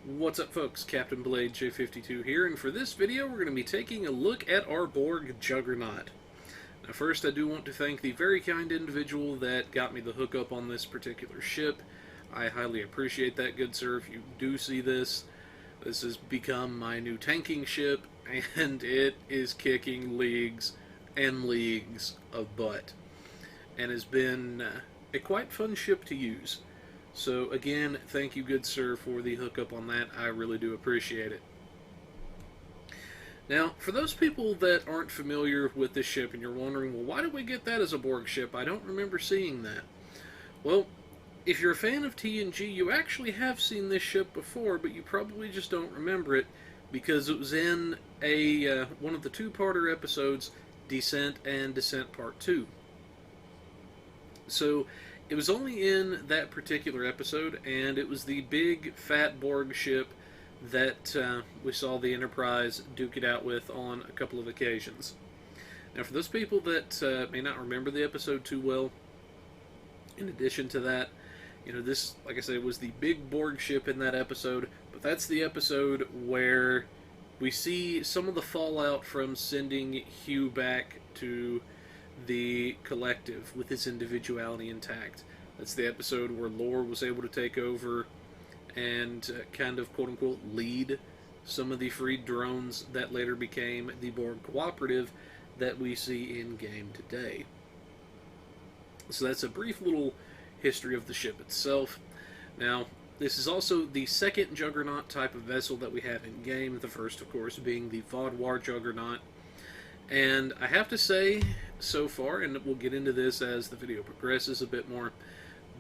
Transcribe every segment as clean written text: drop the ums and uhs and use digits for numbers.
What's up, folks? Captain Blade J52 here, and for this video we're going to be taking a look at our Borg Juggernaut. Now first, I do want to thank the very kind individual that got me the hookup on this particular ship. I highly appreciate that, good sir. If you do see this, this has become my new tanking ship, and it is kicking leagues and leagues of butt, and has been a quite fun ship to use. So again, thank you, good sir, for the hookup on that. I really do appreciate it. Now, for those people that aren't familiar with this ship and you're wondering, well, why did we get that as a Borg ship? I don't remember seeing that. Well, if you're a fan of TNG, you actually have seen this ship before, but you probably just don't remember it because it was in one of the two-parter episodes, Descent and Descent Part 2. So, it was only in that particular episode, and it was the big, fat Borg ship that we saw the Enterprise duke it out with on a couple of occasions. Now, for those people that may not remember the episode too well, in addition to that, you know, this, like I said, was the big Borg ship in that episode, but that's the episode where we see some of the fallout from sending Hugh back to the collective with his individuality intact. That's the episode where Lore was able to take over and kind of quote-unquote lead some of the freed drones that later became the Borg Cooperative that we see in game today. So that's a brief little history of the ship itself. Now, this is also the second Juggernaut type of vessel that we have in game, the first of course being the Borg Juggernaut. And I have to say, so far, and we'll get into this as the video progresses a bit more,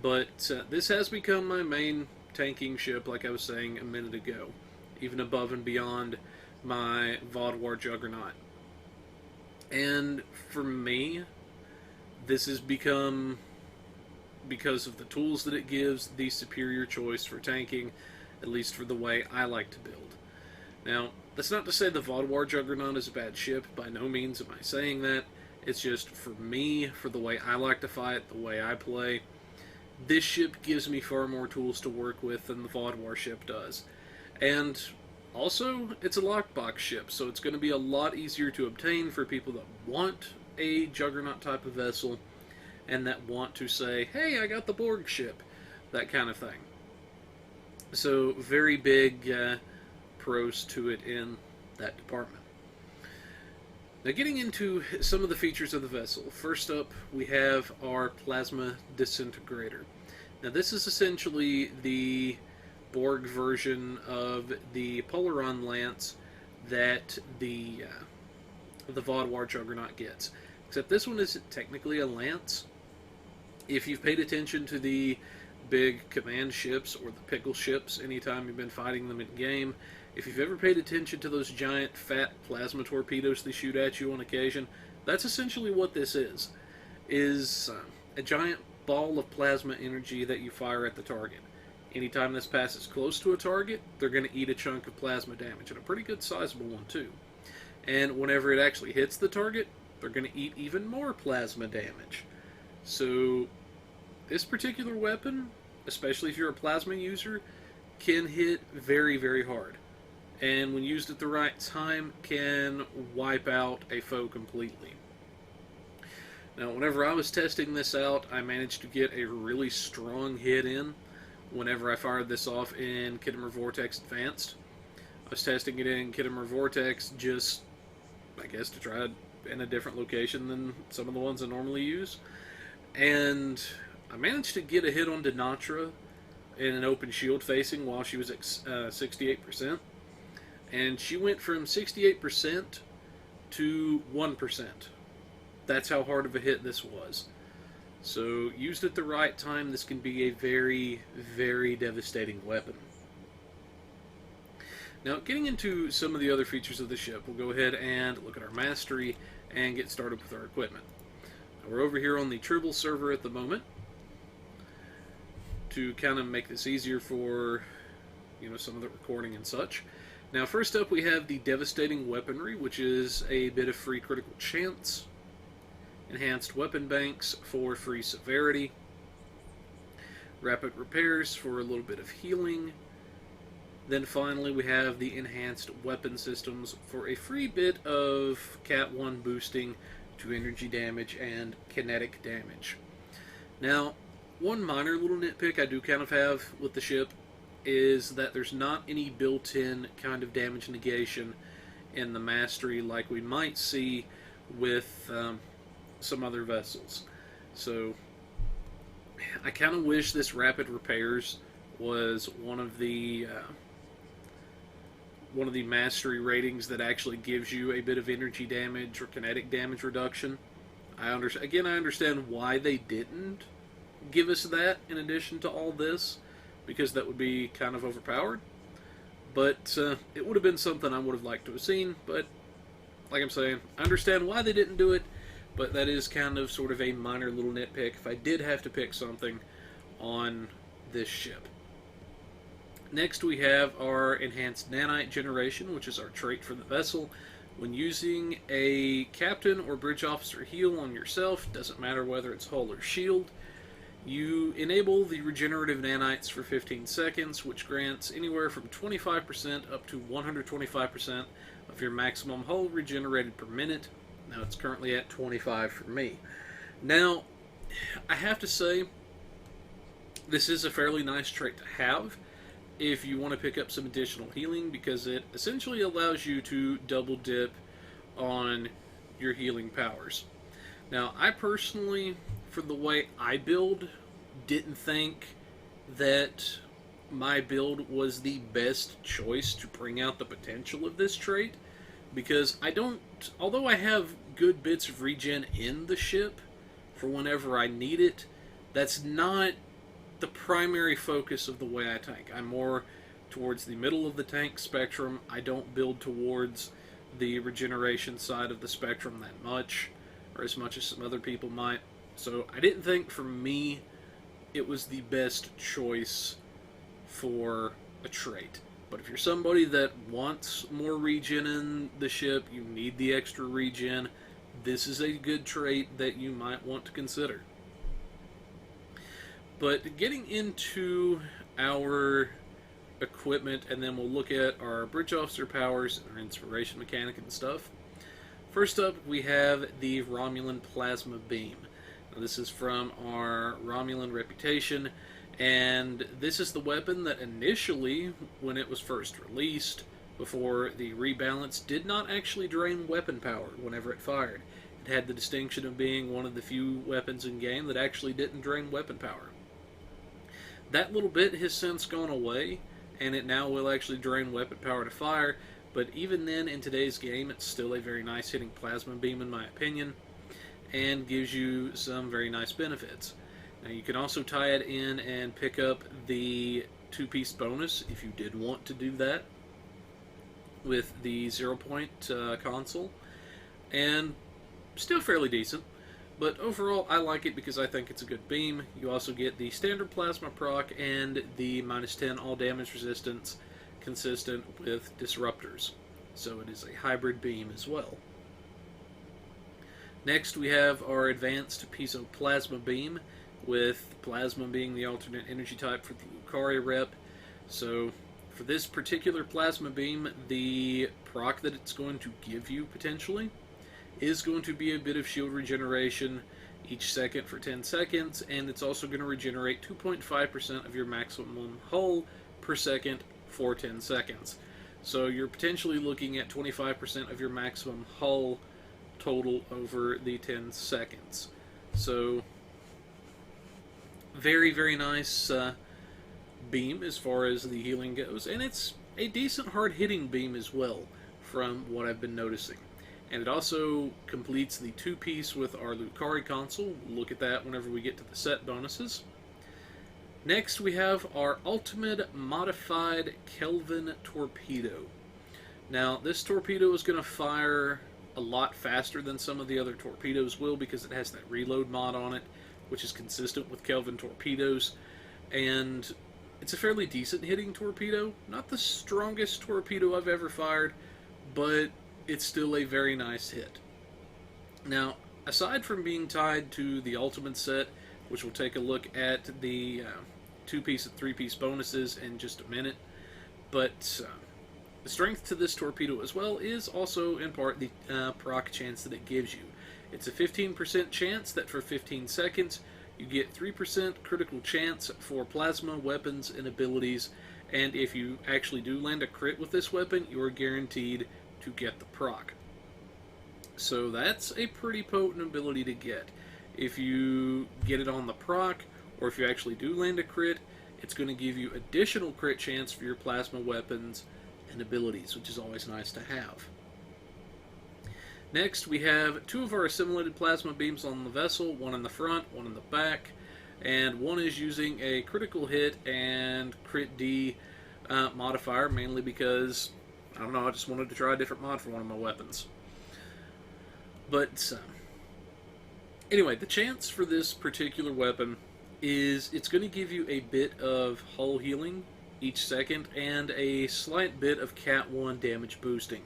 but this has become my main tanking ship, like I was saying a minute ago, even above and beyond my Borg Juggernaut. And for me, this has become, because of the tools that it gives, the superior choice for tanking, at least for the way I like to build. Now, that's not to say the Borg Juggernaut is a bad ship. By no means am I saying that. It's just, for me, for the way I like to fight, the way I play, this ship gives me far more tools to work with than the Borg ship does. And also, it's a lockbox ship, so it's going to be a lot easier to obtain for people that want a Juggernaut type of vessel and that want to say, hey, I got the Borg ship, that kind of thing. So, very big pros to it in that department. Now, getting into some of the features of the vessel. First up, we have our plasma disintegrator. Now, this is essentially the Borg version of the Polaron lance that the Borg Juggernaut gets. Except this one isn't technically a lance. If you've paid attention to the big command ships or the pickle ships anytime you've been fighting them in game, if you've ever paid attention to those giant fat plasma torpedoes they shoot at you on occasion, that's essentially what this is a giant ball of plasma energy that you fire at the target. Anytime this passes close to a target, they're going to eat a chunk of plasma damage, and a pretty good sizable one too. And whenever it actually hits the target, they're going to eat even more plasma damage. So this particular weapon, especially if you're a plasma user, can hit very, very hard. And when used at the right time, can wipe out a foe completely. Now, whenever I was testing this out, I managed to get a really strong hit in whenever I fired this off in Khitomer Vortex Advanced. I was testing it in Khitomer Vortex just, I guess, to try it in a different location than some of the ones I normally use. And I managed to get a hit on Dinatra in an open shield facing while she was at 68%. And she went from 68% to 1%. That's how hard of a hit this was. So, used at the right time, this can be a very, very devastating weapon. Now, getting into some of the other features of the ship, we'll go ahead and look at our mastery and get started with our equipment. Now, we're over here on the Tribble server at the moment to kind of make this easier for, some of the recording and such. Now, first up, we have the Devastating Weaponry, which is a bit of free critical chance, enhanced weapon banks for free severity, rapid repairs for a little bit of healing, Then finally we have the enhanced weapon systems for a free bit of Cat 1 boosting to energy damage and kinetic damage. Now, one minor little nitpick I do kind of have with the ship is that there's not any built-in kind of damage negation in the mastery like we might see with some other vessels. So I kind of wish this rapid repairs was one of the mastery ratings that actually gives you a bit of energy damage or kinetic damage reduction. I understand why they didn't give us that in addition to all this, because that would be kind of overpowered. But it would have been something I would have liked to have seen. But like I'm saying, I understand why they didn't do it, but that is kind of sort of a minor little nitpick if I did have to pick something on this ship. Next we have our enhanced nanite generation, which is our trait for the vessel. When using a captain or bridge officer heal on yourself, doesn't matter whether it's hull or shield, you enable the regenerative nanites for 15 seconds, which grants anywhere from 25% up to 125% of your maximum hull regenerated per minute. Now it's currently at 25 for me. Now, I have to say, this is a fairly nice trait to have if you want to pick up some additional healing, because it essentially allows you to double dip on your healing powers. Now, I personally, for the way I build, didn't think that my build was the best choice to bring out the potential of this trait, because although I have good bits of regen in the ship for whenever I need it, that's not the primary focus of the way I tank. I'm more towards the middle of the tank spectrum. I don't build towards the regeneration side of the spectrum that much, or as much as some other people might. So I didn't think, for me, it was the best choice for a trait. But if you're somebody that wants more regen in the ship, you need the extra regen, this is a good trait that you might want to consider. But getting into our equipment, and then we'll look at our bridge officer powers, our inspiration mechanic and stuff. First up, we have the Romulan plasma beam. Now, this is from our Romulan reputation, and this is the weapon that initially, when it was first released, before the rebalance, did not actually drain weapon power whenever it fired. It had the distinction of being one of the few weapons in game that actually didn't drain weapon power. That little bit has since gone away, and it now will actually drain weapon power to fire, but even then, in today's game, it's still a very nice hitting plasma beam in my opinion, and gives you some very nice benefits. Now, you can also tie it in and pick up the 2-piece bonus if you did want to do that with the 0-point console, and still fairly decent. But overall, I like it because I think it's a good beam. You also get the standard plasma proc and the -10 all damage resistance consistent with disruptors. So it is a hybrid beam as well. Next, we have our advanced piezo plasma beam, with plasma being the alternate energy type for the Lucari rep. So for this particular plasma beam, the proc that it's going to give you potentially is going to be a bit of shield regeneration each second for 10 seconds, and it's also going to regenerate 2.5% of your maximum hull per second for 10 seconds. So you're potentially looking at 25% of your maximum hull total over the 10 seconds. So very, very nice beam as far as the healing goes, and it's a decent hard-hitting beam as well from what I've been noticing. And it also completes the 2-piece with our Lucari console. We'll look at that whenever we get to the set bonuses. Next, we have our ultimate modified Kelvin torpedo. Now, this torpedo is going to fire a lot faster than some of the other torpedoes will, because it has that reload mod on it, which is consistent with Kelvin torpedoes. And it's a fairly decent hitting torpedo. Not the strongest torpedo I've ever fired, but it's still a very nice hit. Now, aside from being tied to the Ultimate set, which we'll take a look at the 2-piece and 3-piece bonuses in just a minute, But the strength to this torpedo as well is also in part the proc chance that it gives you. It's a 15% chance that for 15 seconds you get 3% critical chance for plasma weapons and abilities, and if you actually do land a crit with this weapon, you are guaranteed to get the proc. So that's a pretty potent ability to get. If you get it on the proc, or if you actually do land a crit, it's going to give you additional crit chance for your plasma weapons and abilities, which is always nice to have. Next, we have 2 of our assimilated plasma beams on the vessel, one in the front, one in the back, and one is using a critical hit and crit D modifier, mainly because, I don't know, I just wanted to try a different mod for one of my weapons. But, anyway, the chance for this particular weapon is it's going to give you a bit of hull healing each second and a slight bit of Cat 1 damage boosting.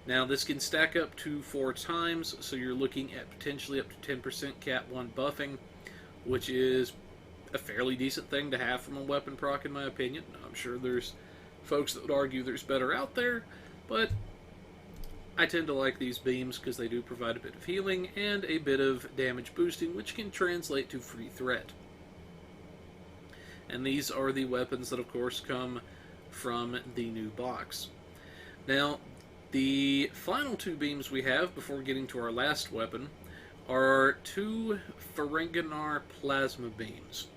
Now, this can stack up to 4 times, so you're looking at potentially up to 10% Cat 1 buffing, which is a fairly decent thing to have from a weapon proc, in my opinion. I'm sure there's folks that would argue there's better out there, but I tend to like these beams because they do provide a bit of healing and a bit of damage boosting, which can translate to free threat. And these are the weapons that, of course, come from the new box. Now, the final 2 beams we have before getting to our last weapon are 2 Ferenginar plasma beams.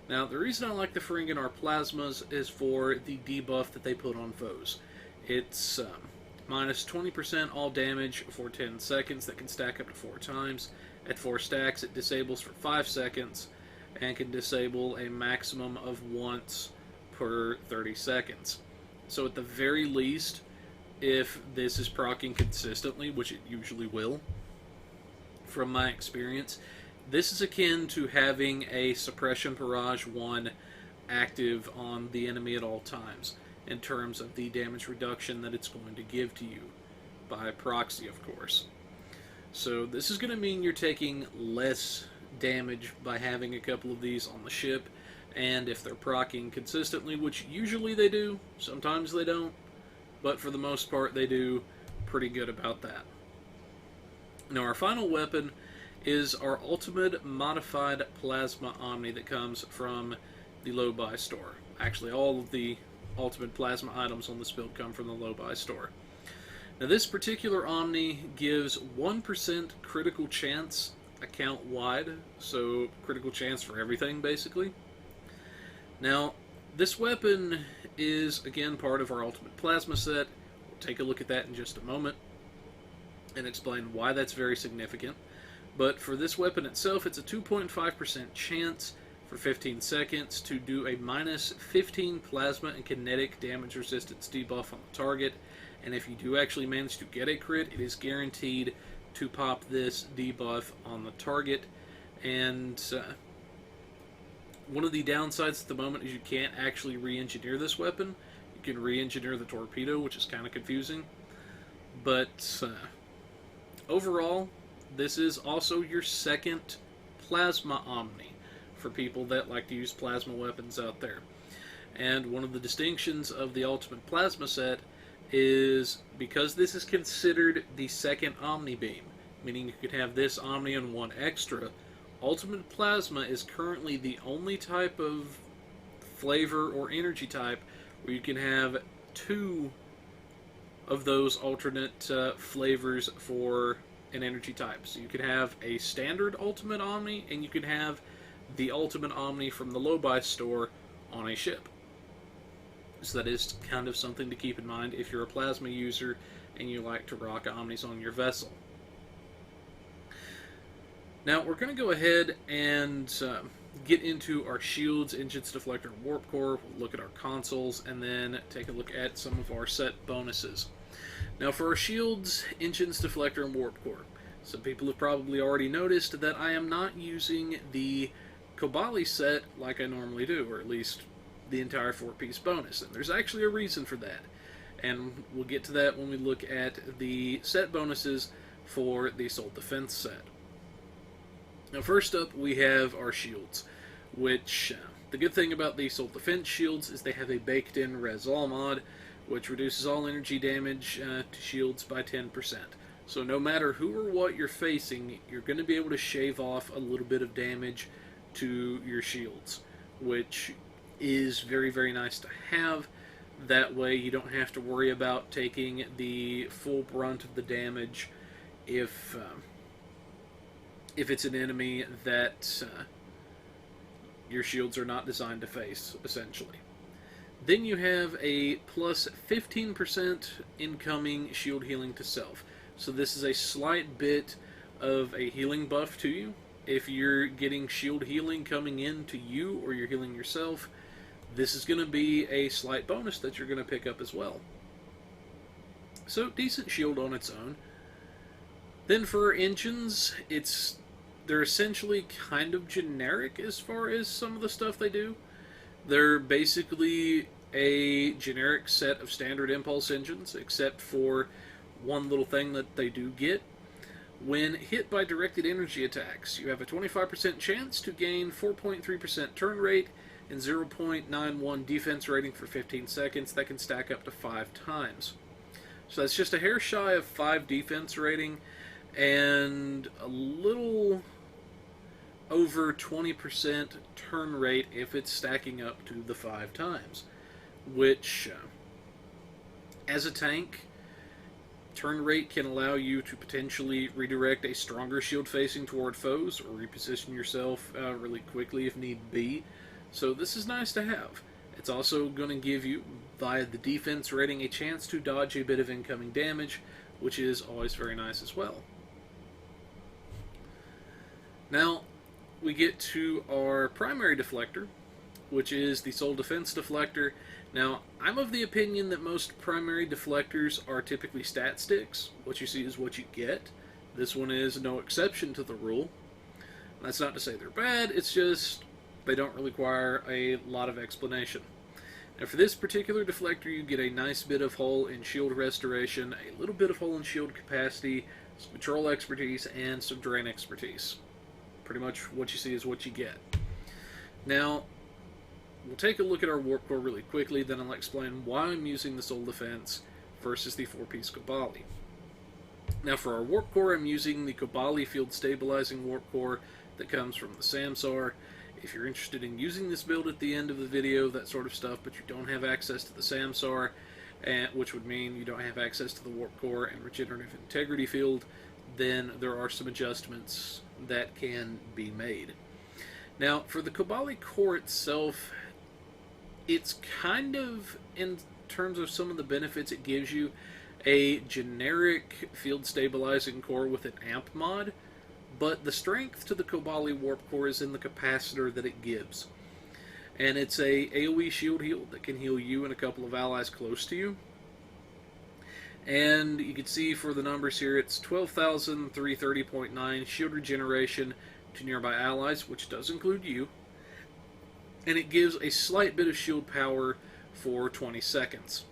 Now, the reason I like the Ferenginar plasmas is for the debuff that they put on foes. It's minus 20% all damage for 10 seconds that can stack up to 4 times. At 4 stacks, it disables for 5 seconds and can disable a maximum of once per 30 seconds. So at the very least, if this is proccing consistently, which it usually will, from my experience, this is akin to having a Suppression Barrage 1 active on the enemy at all times, in terms of the damage reduction that it's going to give to you, by proxy, of course. So this is going to mean you're taking less damage by having a couple of these on the ship, and if they're proccing consistently, which usually they do, sometimes they don't, but for the most part they do pretty good about that. Now, our final weapon is our Ultimate Modified Plasma Omni that comes from the low-buy store. Actually, all of the Ultimate Plasma items on this build come from the low-buy store. Now, this particular Omni gives 1% critical chance account-wide, so critical chance for everything, basically. Now, this weapon is, again, part of our Ultimate Plasma set. We'll take a look at that in just a moment and explain why that's very significant. But for this weapon itself, it's a 2.5% chance for 15 seconds to do a minus 15 plasma and kinetic damage resistance debuff on the target. And if you do actually manage to get a crit, it is guaranteed to pop this debuff on the target. And one of the downsides at the moment is you can't actually re-engineer this weapon. You can re-engineer the torpedo, which is kind of confusing. But overall, this is also your second Plasma Omni for people that like to use plasma weapons out there. And one of the distinctions of the Ultimate Plasma set is because this is considered the second Omni beam, meaning you could have this Omni and one extra, Ultimate Plasma is currently the only type of flavor or energy type where you can have 2 of those alternate flavors for an energy type. So you could have a standard Ultimate Omni, and you could have the Ultimate Omni from the low-buy store on a ship. So that is kind of something to keep in mind if you're a plasma user and you like to rock Omnis on your vessel. Now, we're going to go ahead and get into our shields, engines, deflector, and warp core. We'll look at our consoles, and then take a look at some of our set bonuses. Now, for our shields, engines, deflector, and warp core, some people have probably already noticed that I am not using the Kobali set like I normally do, or at least the entire 4-piece bonus, and there's actually a reason for that. And we'll get to that when we look at the set bonuses for the Assault Defense set. Now, first up, we have our shields, which The good thing about the Soul Defense shields is they have a baked-in Res-All mod, which reduces all energy damage to shields by 10%. So no matter who or what you're facing, you're going to be able to shave off a little bit of damage to your shields, which is very, very nice to have. That way you don't have to worry about taking the full brunt of the damage if it's an enemy that your shields are not designed to face, essentially. Then you have a plus 15% incoming shield healing to self. So this is a slight bit of a healing buff to you. If you're getting shield healing coming in to you or you're healing yourself, this is going to be a slight bonus that you're going to pick up as well. So decent shield on its own. Then for our engines, they're essentially kind of generic as far as some of the stuff they do. They're basically a generic set of standard impulse engines, except for one little thing that they do get. When hit by directed energy attacks, you have a 25% chance to gain 4.3% turn rate and 0.91 defense rating for 15 seconds. That can stack up to 5 times. So that's just a hair shy of 5 defense rating and a little over 20% turn rate if it's stacking up to the 5 times. Which, as a tank, turn rate can allow you to potentially redirect a stronger shield facing toward foes or reposition yourself really quickly if need be. So this is nice to have. It's also going to give you, via the defense rating, a chance to dodge a bit of incoming damage, which is always very nice as well. Now, we get to our primary deflector, which is the Soul Defense Deflector. Now, I'm of the opinion that most primary deflectors are typically stat sticks. What you see is what you get. This one is no exception to the rule. That's not to say they're bad, it's just they don't require a lot of explanation. Now, for this particular deflector, you get a nice bit of hull and shield restoration, a little bit of hull and shield capacity, some patrol expertise, and some drain expertise. Pretty much what you see is what you get. Now, we'll take a look at our warp core really quickly, then I'll explain why I'm using the Soul Defense versus the 4-piece Kobali. Now for our warp core, I'm using the Kobali Field Stabilizing Warp Core that comes from the Samsar. If you're interested in using this build at the end of the video, that sort of stuff, but you don't have access to the Samsar, which would mean you don't have access to the warp core and regenerative integrity field, then there are some adjustments that can be made. Now, for the Kobali core itself, it's kind of, in terms of some of the benefits it gives you, a generic field stabilizing core with an amp mod, but the strength to the Kobali warp core is in the capacitor that it gives. And it's a AoE shield heal that can heal you and a couple of allies close to you. And you can see for the numbers here, it's 12,330.9 shield regeneration to nearby allies, which does include you. And it gives a slight bit of shield power for 20 seconds.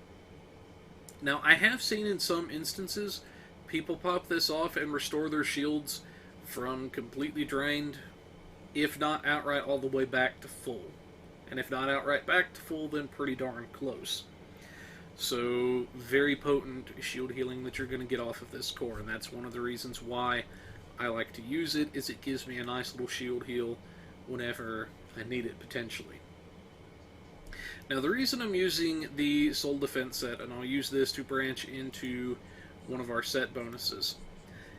Now, I have seen in some instances people pop this off and restore their shields from completely drained, if not outright all the way back to full. And if not outright back to full, then pretty darn close. So, very potent shield healing that you're going to get off of this core, and that's one of the reasons why I like to use it, is it gives me a nice little shield heal whenever I need it, potentially. Now, the reason I'm using the Soul Defense set, and I'll use this to branch into one of our set bonuses,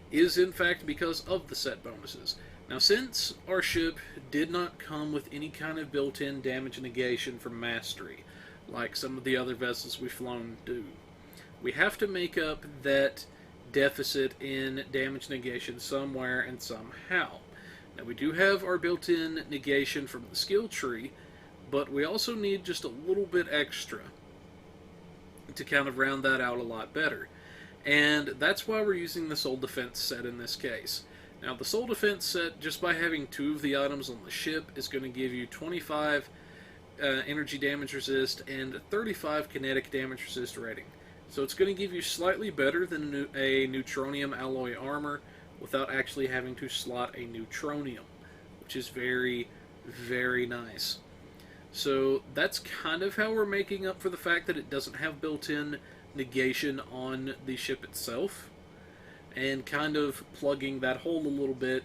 is in fact because of the set bonuses. Now, since our ship did not come with any kind of built-in damage negation from Mastery, like some of the other vessels we've flown do, we have to make up that deficit in damage negation somewhere and somehow. Now, we do have our built-in negation from the skill tree, but we also need just a little bit extra to kind of round that out a lot better. And that's why we're using the Soul Defense set in this case. Now, the Soul Defense set, just by having 2 of the items on the ship, is going to give you 25 energy damage resist and 35 kinetic damage resist rating. So it's going to give you slightly better than a neutronium alloy armor without actually having to slot a neutronium, which is very, very nice. So that's kind of how we're making up for the fact that it doesn't have built-in negation on the ship itself, and kind of plugging that hole a little bit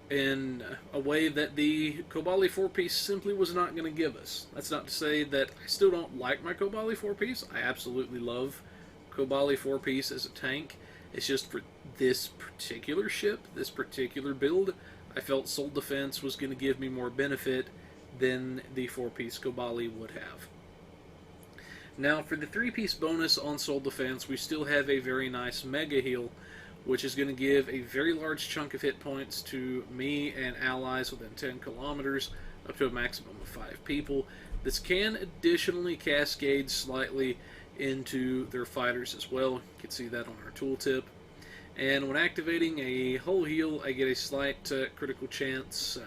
in a way that the Kobali 4-piece simply was not going to give us. That's not to say that I still don't like my Kobali 4-piece. I absolutely love Kobali 4-piece as a tank. It's just for this particular ship, this particular build, I felt Soul Defense was going to give me more benefit than the 4-piece Kobali would have. Now, for the 3-piece bonus on Soul Defense, we still have a very nice Mega Heal, which is going to give a very large chunk of hit points to me and allies within 10 kilometers, up to a maximum of 5 people. This can additionally cascade slightly into their fighters as well. You can see that on our tooltip. And when activating a hull heal, I get a slight critical chance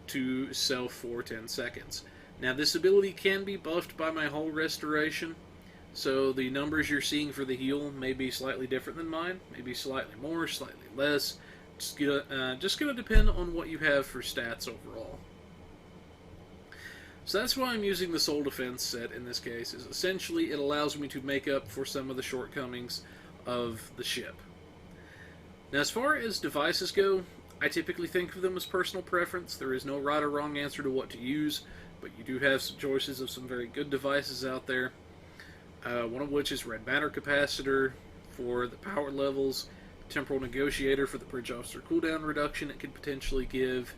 to self for 10 seconds. Now, this ability can be buffed by my hull restoration, so the numbers you're seeing for the heal may be slightly different than mine, maybe slightly more, slightly less. Just gonna depend on what you have for stats overall. So that's why I'm using the Soul Defense set in this case, is essentially it allows me to make up for some of the shortcomings of the ship. Now, as far as devices go, I typically think of them as personal preference. There is no right or wrong answer to what to use, but you do have some choices of some very good devices out there. One of which is Red Matter Capacitor for the power levels, Temporal Negotiator for the Bridge Officer cooldown reduction it could potentially give,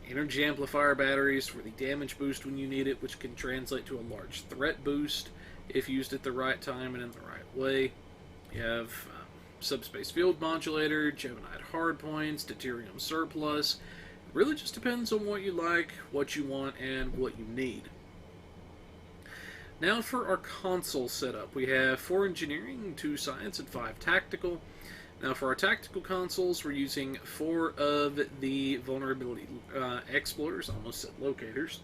Energy Amplifier batteries for the damage boost when you need it, which can translate to a large threat boost if used at the right time and in the right way. You have Subspace Field Modulator, Gemini Hardpoints, Deuterium Surplus. It really just depends on what you like, what you want, and what you need. Now for our console setup, we have 4 engineering, 2 science, and 5 tactical. Now for our tactical consoles, we're using 4 of the vulnerability exploiters, almost said locators,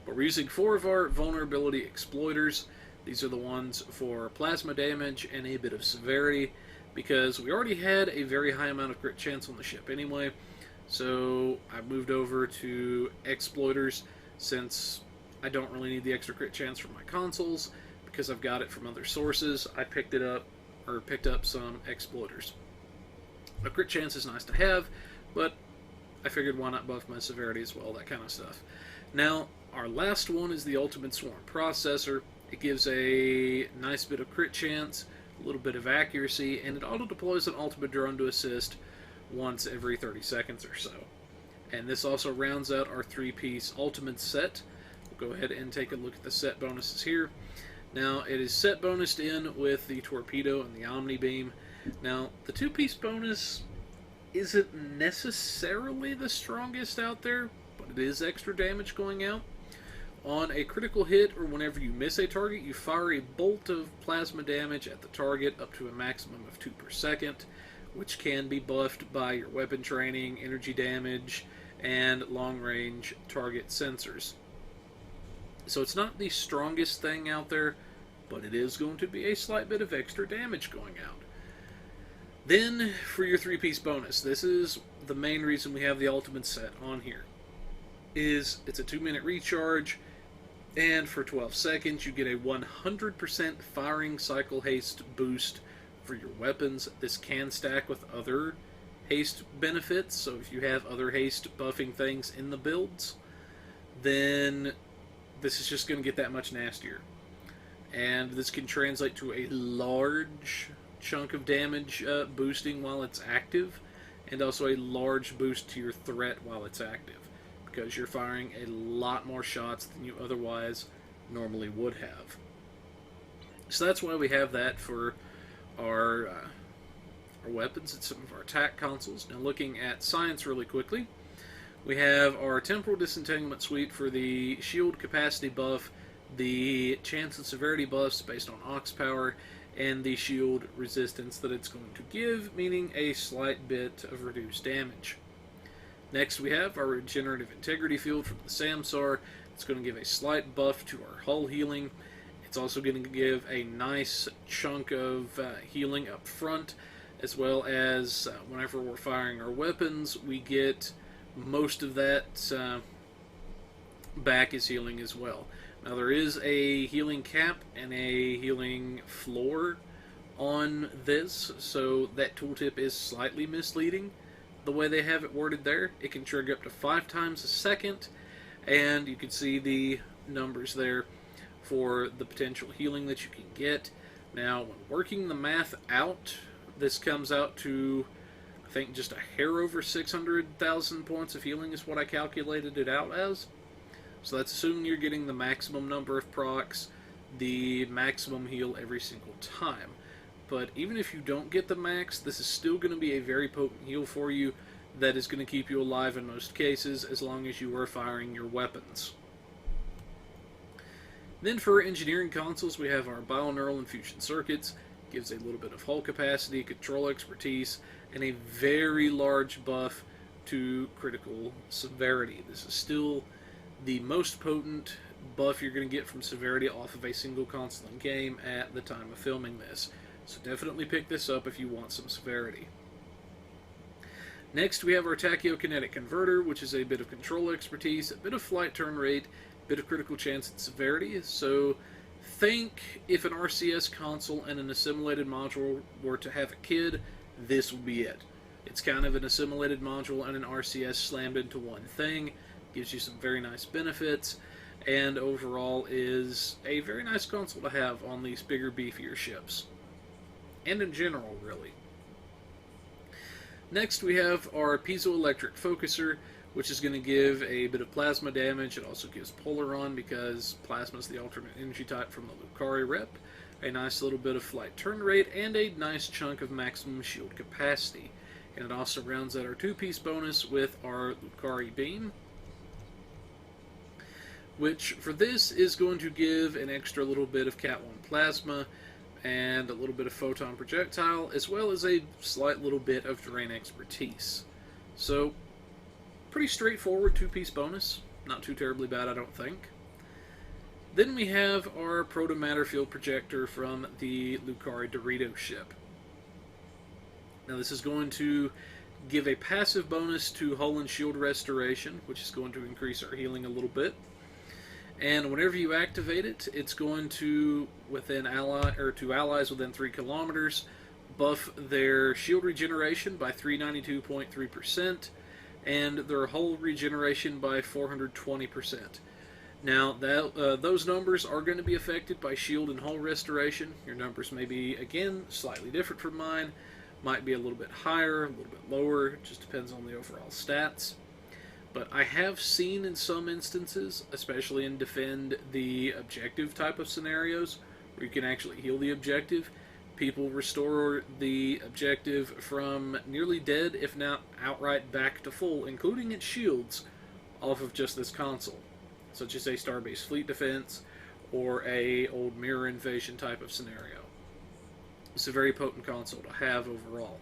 but we're using 4 of our vulnerability exploiters. These are the ones for plasma damage and a bit of severity, because we already had a very high amount of crit chance on the ship anyway, so I moved over to exploiters since I don't really need the extra crit chance from my consoles because I've got it from other sources. I picked up some exploiters. A crit chance is nice to have, but I figured why not buff my severity as well, that kind of stuff. Now, our last one is the Ultimate Swarm Processor. It gives a nice bit of crit chance, a little bit of accuracy, and it auto-deploys an ultimate drone to assist once every 30 seconds or so. And this also rounds out our 3-piece ultimate set. We'll go ahead and take a look at the set bonuses here. Now, it is set bonused in with the Torpedo and the Omni Beam. Now, the 2-piece bonus isn't necessarily the strongest out there, but it is extra damage going out. On a critical hit, or whenever you miss a target, you fire a bolt of plasma damage at the target up to a maximum of 2 per second, which can be buffed by your weapon training, energy damage, and long-range target sensors. So it's not the strongest thing out there, but it is going to be a slight bit of extra damage going out. Then, for your 3-piece bonus, this is the main reason we have the ultimate set on here, is it's a 2-minute recharge, and for 12 seconds you get a 100% firing cycle haste boost for your weapons. This can stack with other haste benefits, so if you have other haste buffing things in the builds, then this is just going to get that much nastier. And this can translate to a large chunk of damage boosting while it's active, and also a large boost to your threat while it's active, because you're firing a lot more shots than you otherwise normally would have. So that's why we have that for our weapons and some of our attack consoles. Now, looking at science really quickly, we have our Temporal Disentanglement Suite for the shield capacity buff, the chance and severity buffs based on aux power, and the shield resistance that it's going to give, meaning a slight bit of reduced damage. Next, we have our Regenerative Integrity Field from the Samsar. It's going to give a slight buff to our hull healing. It's also going to give a nice chunk of healing up front, as well as whenever we're firing our weapons, we get most of that back is healing as well. Now there is a healing cap and a healing floor on this, so that tooltip is slightly misleading. The way they have it worded there, it can trigger up to 5 times a second, and you can see the numbers there for the potential healing that you can get. Now, when working the math out, this comes out to, I think, just a hair over 600,000 points of healing is what I calculated it out as. So that's assuming you're getting the maximum number of procs, the maximum heal every single time. But even if you don't get the max, this is still going to be a very potent heal for you that is going to keep you alive in most cases, as long as you are firing your weapons. Then for engineering consoles, we have our binaural and fusion circuits. Gives a little bit of hull capacity, control expertise, and a very large buff to critical severity. This is still the most potent buff you're going to get from severity off of a single console in game at the time of filming this. So definitely pick this up if you want some severity. Next we have our tachyokinetic converter, which is a bit of control expertise, a bit of flight turn rate, a bit of critical chance and severity. So think if an RCS console and an assimilated module were to have a kid, this would be it. It's kind of an assimilated module and an RCS slammed into one thing. Gives you some very nice benefits, and overall is a very nice console to have on these bigger, beefier ships. And in general, really. Next we have our piezoelectric focuser, which is going to give a bit of plasma damage. It also gives Polaron, because plasma is the alternate energy type from the Lucari rep. A nice little bit of flight turn rate, and a nice chunk of maximum shield capacity. And it also rounds out our 2-piece bonus with our Lucari beam, which for this is going to give an extra little bit of Cat 1 plasma and a little bit of photon projectile, as well as a slight little bit of terrain expertise. So, pretty straightforward 2-piece bonus. Not too terribly bad, I don't think. Then we have our protomatter field projector from the Lucari Dorito ship. Now this is going to give a passive bonus to hull and shield restoration, which is going to increase our healing a little bit. And whenever you activate it, it's going to, to allies within 3 kilometers, buff their shield regeneration by 392.3% and their hull regeneration by 420%. Now, those numbers are going to be affected by shield and hull restoration. Your numbers may be, again, slightly different from mine. Might be a little bit higher, a little bit lower. It just depends on the overall stats. But I have seen in some instances, especially in defend the objective type of scenarios, where you can actually heal the objective, people restore the objective from nearly dead, if not outright back to full, including its shields, off of just this console, such as a Starbase Fleet Defense or a old Mirror Invasion type of scenario. It's a very potent console to have overall.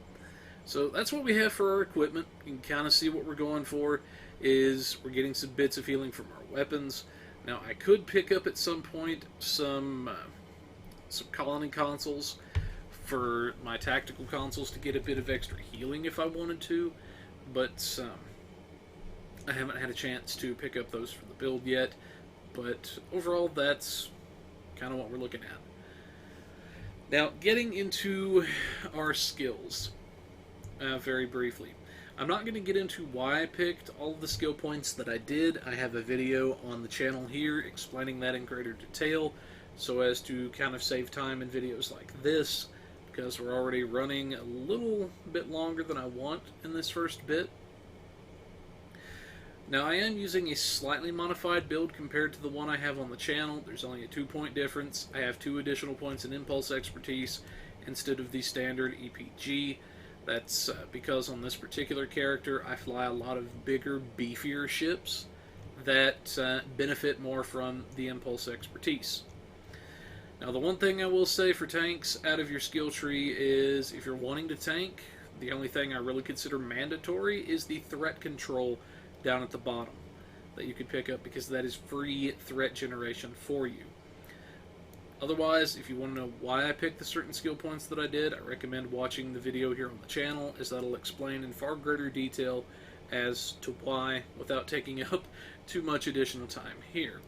So that's what we have for our equipment. You can kind of see what we're going for is we're getting some bits of healing from our weapons. Now I could pick up at some point some colony consoles for my tactical consoles to get a bit of extra healing if I wanted to, but I haven't had a chance to pick up those for the build yet. But overall, that's kind of what we're looking at. Now, getting into our skills very briefly. I'm not going to get into why I picked all of the skill points that I did. I have a video on the channel here explaining that in greater detail, so as to kind of save time in videos like this, because we're already running a little bit longer than I want in this first bit. Now, I am using a slightly modified build compared to the one I have on the channel. There's only a 2-point difference. I have 2 additional points in impulse expertise instead of the standard EPG. That's because on this particular character, I fly a lot of bigger, beefier ships that benefit more from the impulse expertise. Now, the one thing I will say for tanks out of your skill tree is if you're wanting to tank, the only thing I really consider mandatory is the threat control down at the bottom that you could pick up, because that is free threat generation for you. Otherwise, if you want to know why I picked the certain skill points that I did, I recommend watching the video here on the channel, as that'll explain in far greater detail as to why without taking up too much additional time here.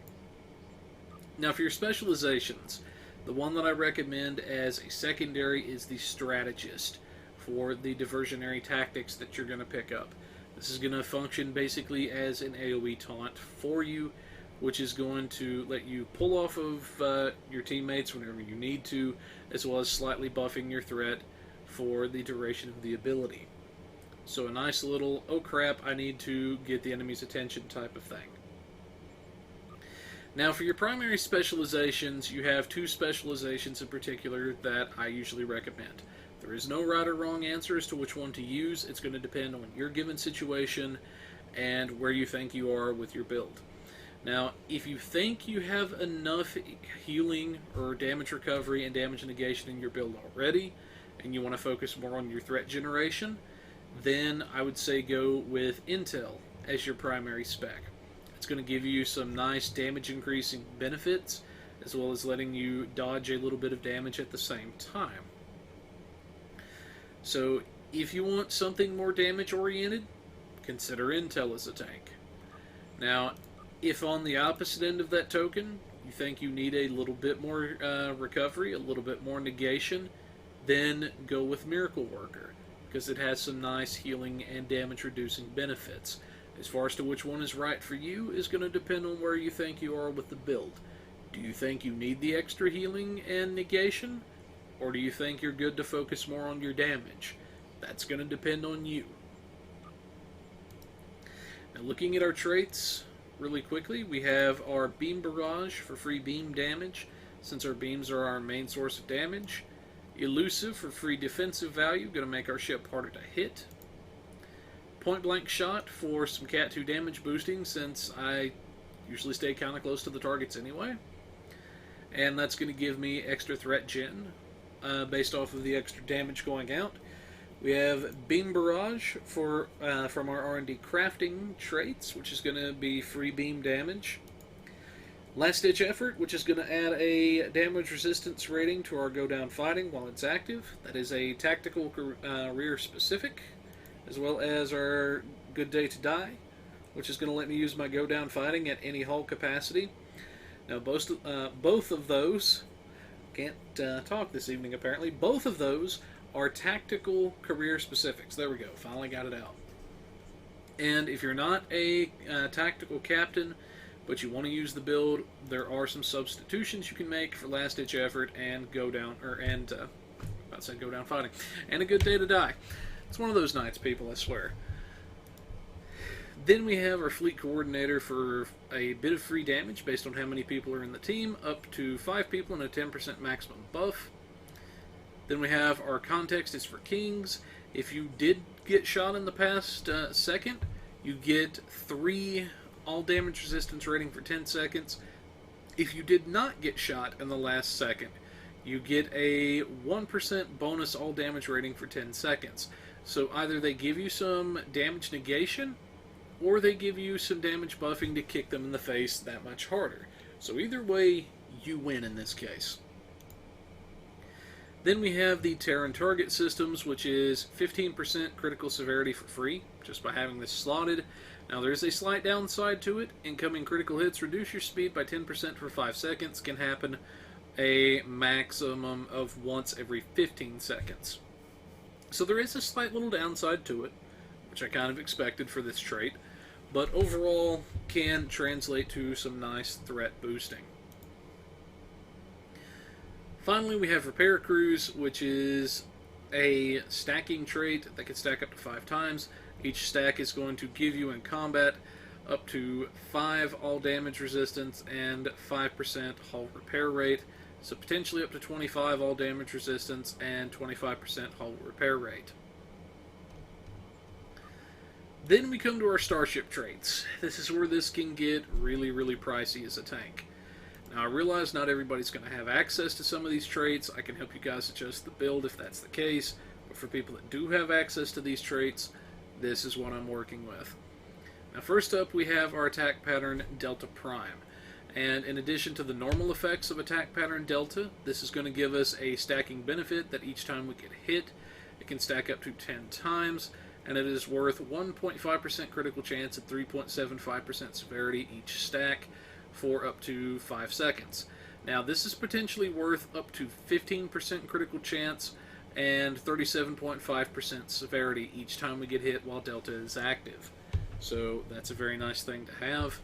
Now, for your specializations, the one that I recommend as a secondary is the strategist for the diversionary tactics that you're going to pick up. This is going to function basically as an AoE taunt for you, which is going to let you pull off of your teammates whenever you need to, as well as slightly buffing your threat for the duration of the ability. So a nice little, oh crap, I need to get the enemy's attention type of thing. Now, for your primary specializations, you have two specializations in particular that I usually recommend. There is no right or wrong answer as to which one to use. It's going to depend on your given situation and where you think you are with your build. Now, if you think you have enough healing or damage recovery and damage negation in your build already, and you want to focus more on your threat generation, then I would say go with Intel as your primary spec. It's going to give you some nice damage increasing benefits, as well as letting you dodge a little bit of damage at the same time. So, if you want something more damage oriented, consider Intel as a tank. Now, if on the opposite end of that token, you think you need a little bit more recovery, a little bit more negation, then go with Miracle Worker, because it has some nice healing and damage reducing benefits. As far as to which one is right for you is going to depend on where you think you are with the build. Do you think you need the extra healing and negation? Or do you think you're good to focus more on your damage? That's going to depend on you. Now, looking at our traits really quickly, we have our Beam Barrage for free beam damage, since our beams are our main source of damage. Elusive for free defensive value, going to make our ship harder to hit. Point Blank Shot for some Cat 2 damage boosting, since I usually stay kind of close to the targets anyway. And that's going to give me extra threat gen based off of the extra damage going out. We have Beam Barrage for from our R&D crafting traits, which is going to be free beam damage. Last Ditch Effort, which is going to add a damage resistance rating to our Go Down Fighting while it's active. That is a tactical career specific, as well as our Good Day to Die, which is going to let me use my Go Down Fighting at any hull capacity. Now, both of those, can't talk this evening apparently, both of those are tactical career specifics. There we go, finally got it out. And if you're not a tactical captain, but you want to use the build, there are some substitutions you can make for Last Ditch Effort and Go Down, Go Down Fighting, and a Good Day to Die. It's one of those nights, people, I swear. Then we have our Fleet Coordinator for a bit of free damage based on how many people are in the team, up to 5 people and a 10% maximum buff. Then we have our Context is for Kings. If you did get shot in the past second, you get 3 all damage resistance rating for 10 seconds. If you did not get shot in the last second, you get a 1% bonus all damage rating for 10 seconds. So either they give you some damage negation, or they give you some damage buffing to kick them in the face that much harder. So either way, you win in this case. Then we have the Terran Target Systems, which is 15% critical severity for free, just by having this slotted. Now there is a slight downside to it. Incoming critical hits reduce your speed by 10% for 5 seconds, can happen a maximum of once every 15 seconds. So there is a slight little downside to it, which I kind of expected for this trait, but overall can translate to some nice threat boosting. Finally, we have Repair Crews, which is a stacking trait that can stack up to 5 times. Each stack is going to give you in combat up to 5 all damage resistance and 5% hull repair rate. So potentially up to 25 all damage resistance and 25% hull repair rate. Then we come to our starship traits. This is where this can get really, really pricey as a tank. Now I realize not everybody's going to have access to some of these traits. I can help you guys adjust the build if that's the case. But for people that do have access to these traits, this is what I'm working with. Now first up we have our attack pattern Delta Prime. And in addition to the normal effects of attack pattern Delta, this is going to give us a stacking benefit that each time we get hit, it can stack up to 10 times, and it is worth 1.5% critical chance and 3.75% severity each stack for up to 5 seconds. Now, this is potentially worth up to 15% critical chance and 37.5% severity each time we get hit while Delta is active. So that's a very nice thing to have.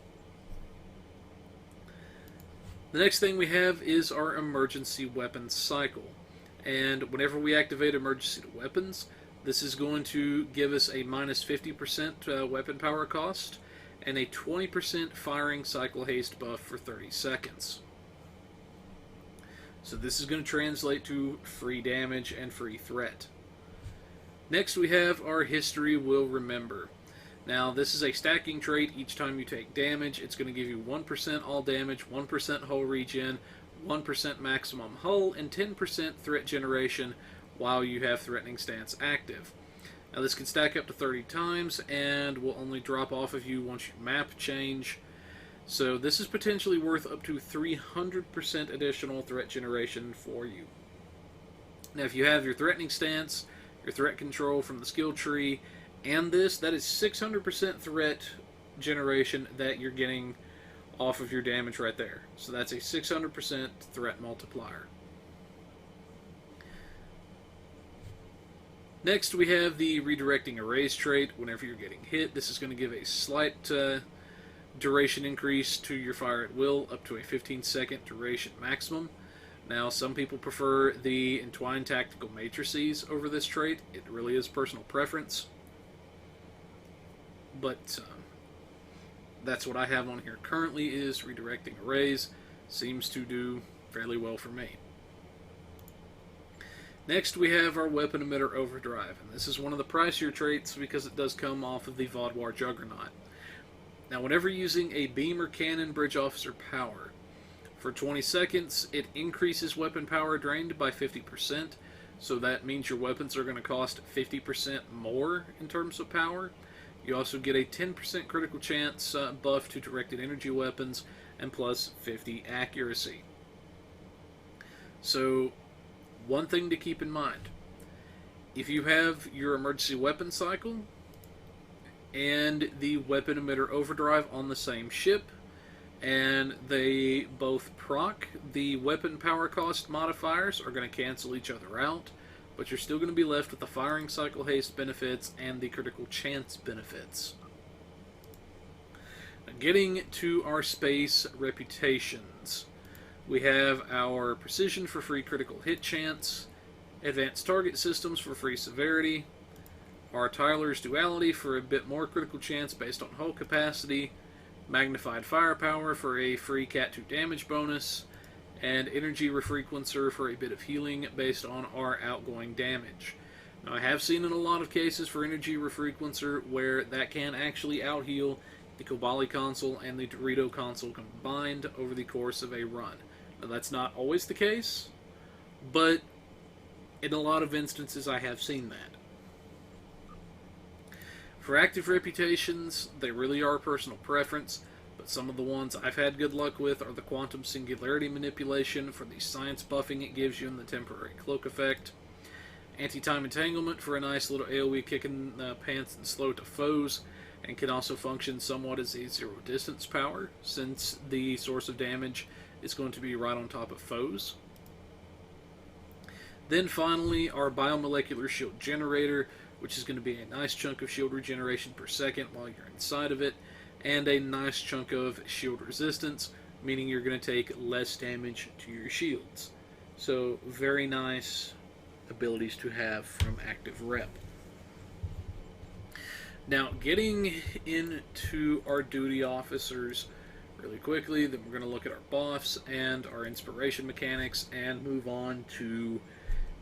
The next thing we have is our emergency weapons cycle. And whenever we activate emergency weapons, this is going to give us a minus 50% weapon power cost and a 20% firing cycle haste buff for 30 seconds. So this is going to translate to free damage and free threat. Next we have our History Will Remember. Now this is a stacking trait. Each time you take damage, it's going to give you 1% all damage, 1% hull regen, 1% maximum hull, and 10% threat generation while you have Threatening Stance active. Now this can stack up to 30 times and will only drop off of you once your map change. So this is potentially worth up to 300% additional threat generation for you. Now if you have your Threatening Stance, your threat control from the skill tree, and this, that is 600% threat generation that you're getting off of your damage right there. So that's a 600% threat multiplier. Next we have the Redirecting Arrays trait. Whenever you're getting hit, this is going to give a slight duration increase to your fire at will, up to a 15-second duration maximum. Now, some people prefer the Entwined Tactical Matrices over this trait. It really is personal preference. But that's what I have on here currently, is Redirecting Arrays. Seems to do fairly well for me. Next we have our Weapon Emitter Overdrive, and this is one of the pricier traits because it does come off of the Borg Juggernaut. Now whenever using a beam or cannon bridge officer power, for 20 seconds it increases weapon power drained by 50%, so that means your weapons are going to cost 50% more in terms of power. You also get a 10% critical chance buff to directed energy weapons and plus 50 accuracy. So one thing to keep in mind, if you have your emergency weapon cycle and the Weapon Emitter Overdrive on the same ship, and they both proc, the weapon power cost modifiers are going to cancel each other out, but you're still going to be left with the firing cycle haste benefits and the critical chance benefits. Now, getting to our space reputations, we have our Precision for free critical hit chance, Advanced Target Systems for free severity, our Tyler's Duality for a bit more critical chance based on hull capacity, Magnified Firepower for a free Cat 2 damage bonus, and Energy Refrequencer for a bit of healing based on our outgoing damage. Now, I have seen in a lot of cases for Energy Refrequencer where that can actually out-heal the Kobali console and the Dorito console combined over the course of a run. Now, that's not always the case, but in a lot of instances I have seen that. For active reputations, they really are personal preference, but some of the ones I've had good luck with are the Quantum Singularity Manipulation for the science buffing it gives you in the temporary cloak effect, Anti-Time Entanglement for a nice little AoE kick in the pants and slow to foes, and can also function somewhat as a zero distance power, since the source of damage is going to be right on top of foes. Then finally, our Biomolecular Shield Generator, which is going to be a nice chunk of shield regeneration per second while you're inside of it, and a nice chunk of shield resistance, meaning you're going to take less damage to your shields. So very nice abilities to have from active rep. Now, getting into our duty officers really quickly, then we're going to look at our buffs and our inspiration mechanics and move on to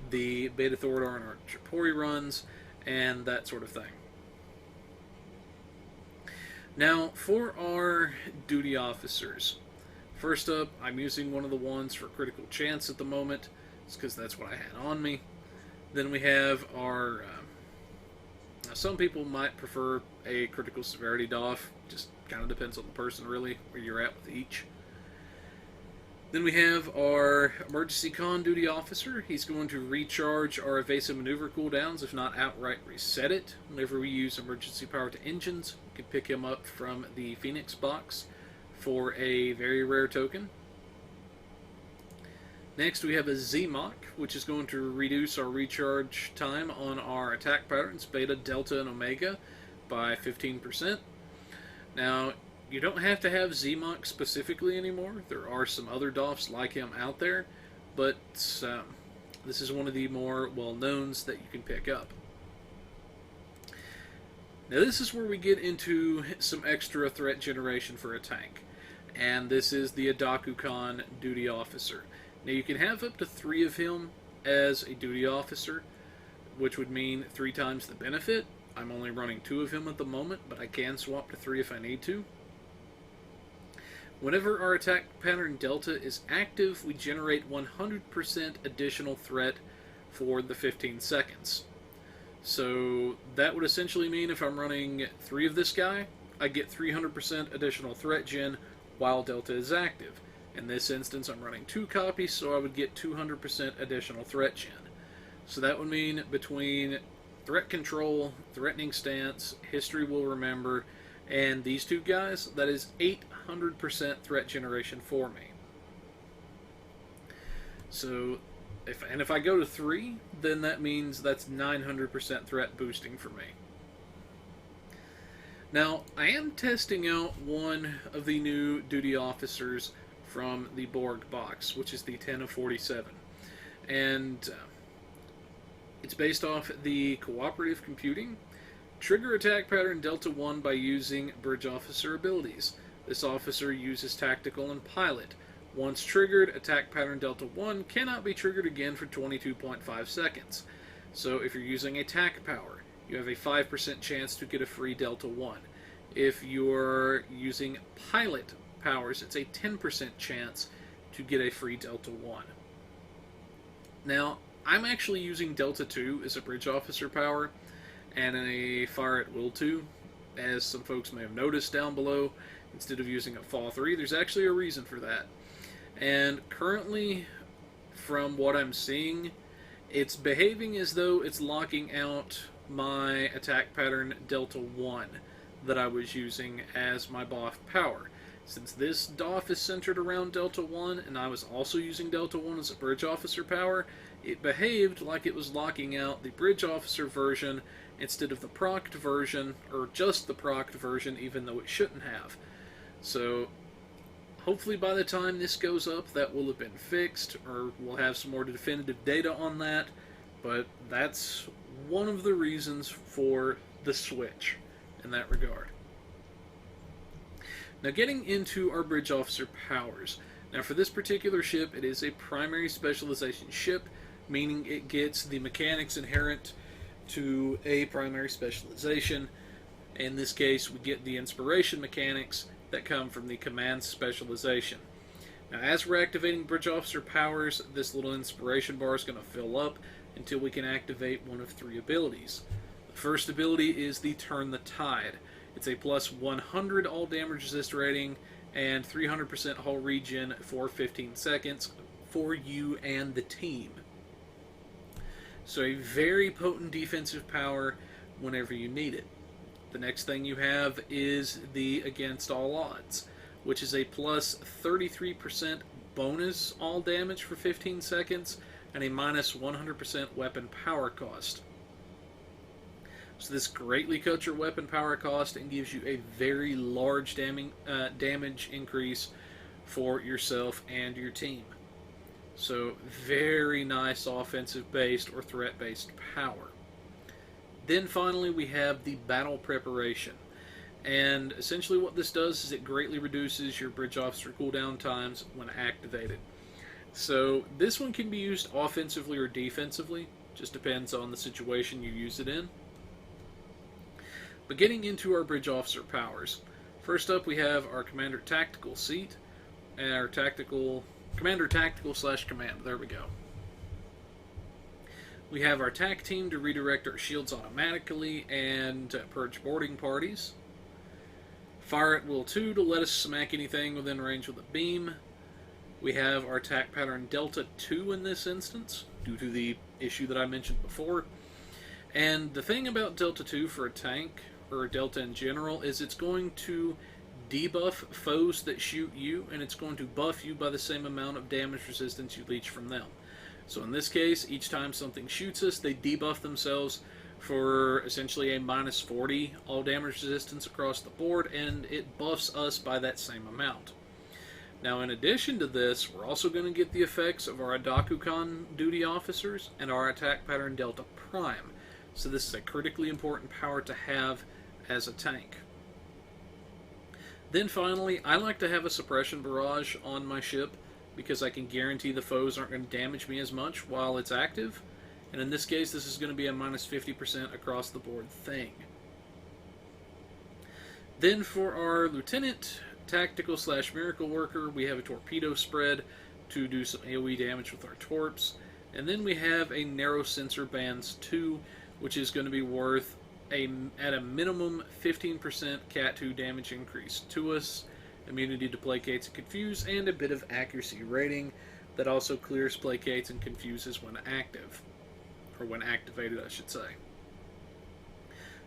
the Beta Thoridar and our Japori runs and that sort of thing. Now, for our duty officers, first up, I'm using one of the ones for critical chance at the moment. It's because that's what I had on me. Then we have our... now some people might prefer a critical severity doff. Just kind of depends on the person, really, where you're at with each. Then we have our emergency con duty officer. He's going to recharge our evasive maneuver cooldowns, if not outright reset it. Whenever we use emergency power to engines, we can pick him up from the Phoenix box for a very rare token. Next we have a ZMOC, which is going to reduce our recharge time on our attack patterns, Beta, Delta, and Omega by 15%. Now, you don't have to have ZMOC specifically anymore. There are some other DOFs like him out there, but this is one of the more well-knowns that you can pick up. Now this is where we get into some extra threat generation for a tank, and this is the Adaku-Con duty officer. Now you can have up to 3 of him as a duty officer, which would mean 3 times the benefit. I'm only running 2 of him at the moment, but I can swap to 3 if I need to. Whenever our attack pattern Delta is active, we generate 100% additional threat for the 15 seconds. So that would essentially mean if I'm running 3 of this guy, I get 300% additional threat gen while Delta is active. In this instance, I'm running 2 copies, so I would get 200% additional threat gen. So that would mean between threat control, threatening stance, history will remember, and these 2 guys, that is 800% threat generation for me. So, if I go to 3, then that means that's 900% threat boosting for me. Now, I am testing out one of the new duty officers from the Borg box, which is the 10 of 47. And it's based off the cooperative computing. Trigger attack pattern Delta 1 by using bridge officer abilities. This officer uses tactical and pilot. Once triggered, attack pattern Delta 1 cannot be triggered again for 22.5 seconds. So if you're using attack power, you have a 5% chance to get a free Delta 1. If you're using pilot powers, it's a 10% chance to get a free Delta 1. Now, I'm actually using Delta 2 as a bridge officer power, and a Fire at Will 2, as some folks may have noticed down below, instead of using a Fall 3. There's actually a reason for that. And currently, from what I'm seeing, it's behaving as though it's locking out my attack pattern Delta 1 that I was using as my BOF power. Since this DOF is centered around Delta 1, and I was also using Delta 1 as a bridge officer power, it behaved like it was locking out the bridge officer version instead of the procced version, or just the procced version, even though it shouldn't have. So, hopefully by the time this goes up, that will have been fixed, or we'll have some more definitive data on that, but that's one of the reasons for the switch in that regard. Now getting into our bridge officer powers. Now for this particular ship, it is a primary specialization ship, meaning it gets the mechanics inherent to a primary specialization. In this case, we get the inspiration mechanics that come from the command specialization. Now as we're activating bridge officer powers, this little inspiration bar is going to fill up until we can activate one of 3 abilities. The first ability is the Turn the Tide. It's a plus 100 all damage resist rating and 300% hull regen for 15 seconds for you and the team. So a very potent defensive power whenever you need it. The next thing you have is the Against All Odds, which is a plus 33% bonus all damage for 15 seconds and a minus 100% weapon power cost. So this greatly cuts your weapon power cost and gives you a very large damage increase for yourself and your team. So very nice offensive-based or threat-based power. Then finally we have the Battle Preparation. And essentially what this does is it greatly reduces your bridge officer cooldown times when activated. So this one can be used offensively or defensively, just depends on the situation you use it in. But getting into our bridge officer powers, first up we have our Commander Tactical seat, and our Commander Tactical / Command, there we go. We have our TAC team to redirect our shields automatically and purge boarding parties. Fire at Will 2 to let us smack anything within range with a beam. We have our attack pattern Delta 2 in this instance, due to the issue that I mentioned before. And the thing about Delta 2 for a tank, or Delta in general, is it's going to debuff foes that shoot you, and it's going to buff you by the same amount of damage resistance you leech from them. So in this case, each time something shoots us, they debuff themselves for essentially a minus 40 all damage resistance across the board, and it buffs us by that same amount. Now, in addition to this, we're also going to get the effects of our Adakukan duty officers and our attack pattern Delta Prime. So this is a critically important power to have as a tank. Then finally, I like to have a suppression barrage on my ship because I can guarantee the foes aren't going to damage me as much while it's active. And in this case, this is going to be a minus 50% across the board thing. Then for our Lieutenant, Tactical / Miracle Worker, we have a torpedo spread to do some AoE damage with our torps. And then we have a Narrow Sensor Bands 2, which is going to be worth at a minimum 15% Cat 2 damage increase to us, immunity to Placates and Confuse, and a bit of accuracy rating that also clears Placates and Confuses when active. Or when activated, I should say.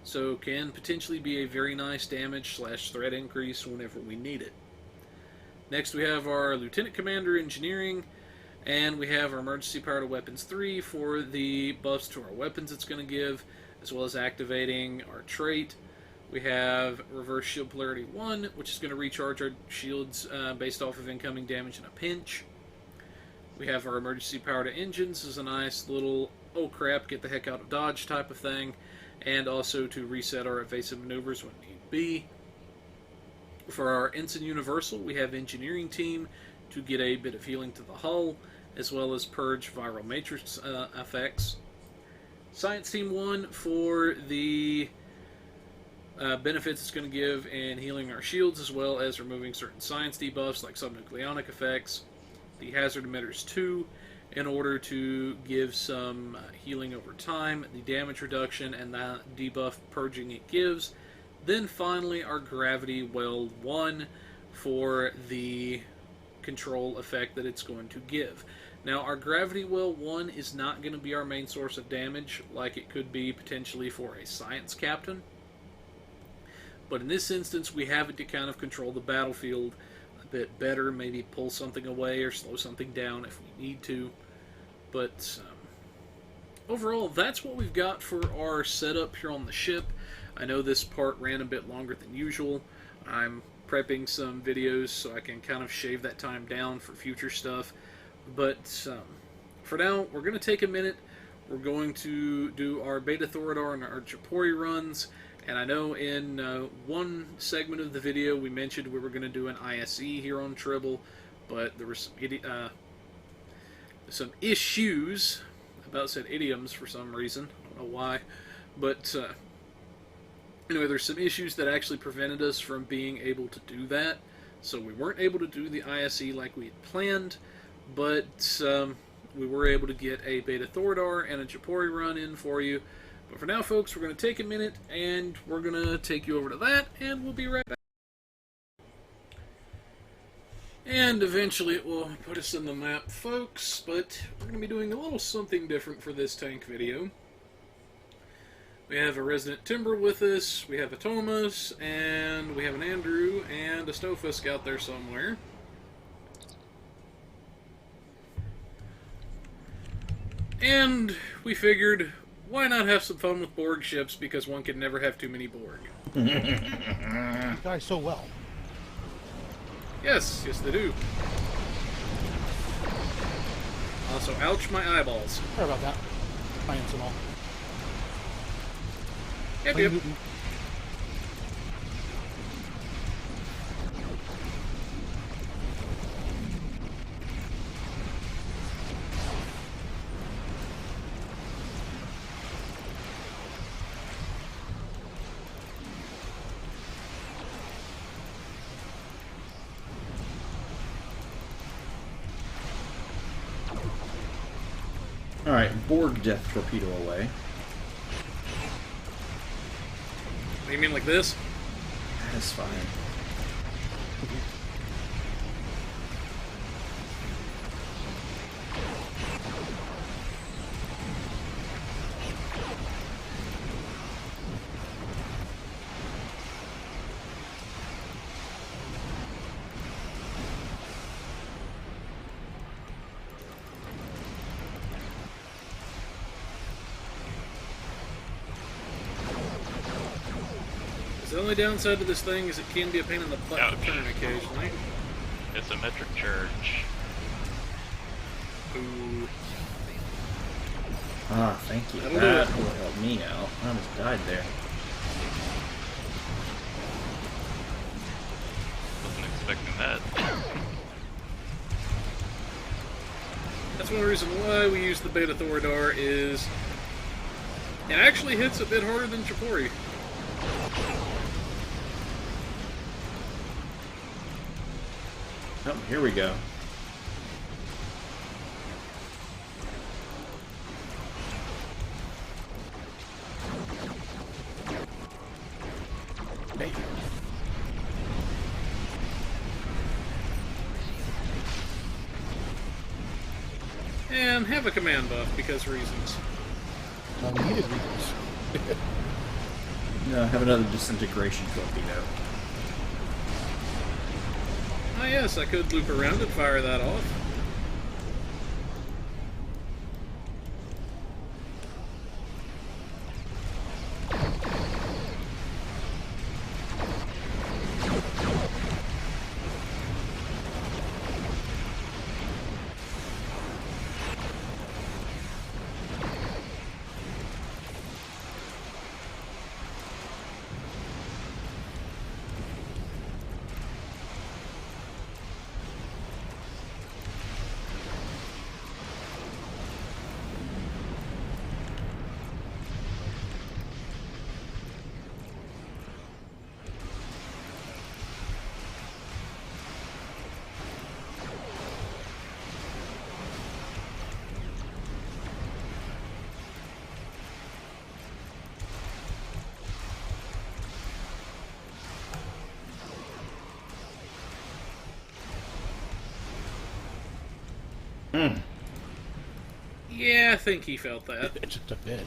So can potentially be a very nice damage / threat increase whenever we need it. Next we have our Lieutenant Commander Engineering, and we have our Emergency Power to Weapons 3 for the buffs to our weapons it's going to give, as well as activating our trait. We have Reverse Shield Polarity 1, which is going to recharge our shields based off of incoming damage in a pinch. We have our Emergency Power to Engines. This is a nice little, oh crap, get the heck out of dodge type of thing, and also to reset our evasive maneuvers when need be. For our Ensign Universal, we have Engineering Team to get a bit of healing to the hull, as well as purge viral matrix effects. Science Team 1 for the benefits it's going to give in healing our shields, as well as removing certain science debuffs like subnucleonic effects. The Hazard Emitters 2 in order to give some healing over time, the damage reduction, and the debuff purging it gives. Then finally our Gravity Well 1 for the control effect that it's going to give. Now our Gravity Well 1 is not going to be our main source of damage like it could be potentially for a Science Captain. But in this instance we have it to kind of control the battlefield a bit better, maybe pull something away or slow something down if we need to. But overall, that's what we've got for our setup here on the ship. I know this part ran a bit longer than usual. I'm prepping some videos so I can kind of shave that time down for future stuff. But for now, we're going to take a minute. We're going to do our Beta Thoridar and our Japori runs. And I know in one segment of the video we mentioned we were going to do an ISE here on Tribble, but there were some issues. I about said idioms for some reason. I don't know why. But anyway, there's some issues that actually prevented us from being able to do that. So we weren't able to do the ISE like we had planned, but we were able to get a Beta Thoridar and a Japori run in for you. But for now, folks, we're going to take a minute, and we're going to take you over to that, and we'll be right back. And eventually it will put us in the map, folks, but we're going to be doing a little something different for this tank video. We have a Resident Timber with us, we have a Thomas, and we have an Andrew, and a Stofisk out there somewhere. And we figured, why not have some fun with Borg ships, because one can never have too many Borg. You guys so well. Yes, yes they do. Also, ouch my eyeballs. Sorry about that. I am small. Yep, yep. Alright, Borg Death Torpedo away. What do you mean, like this? That's fine. The only downside to this thing is it can be a pain in the butt to turn occasionally. It's a metric charge. Ooh. Ah, thank you. That'll That do it. will help me out. I almost died there. Wasn't expecting that. That's one reason why we use the beta thoridar is it actually hits a bit harder than japori. Oh, here we go. Hey. And have a command buff because reasons. Unneeded reasons. No, have another disintegration torpedo. Ah yes, I could loop around and fire that off. Yeah, I think he felt that. Just a bit.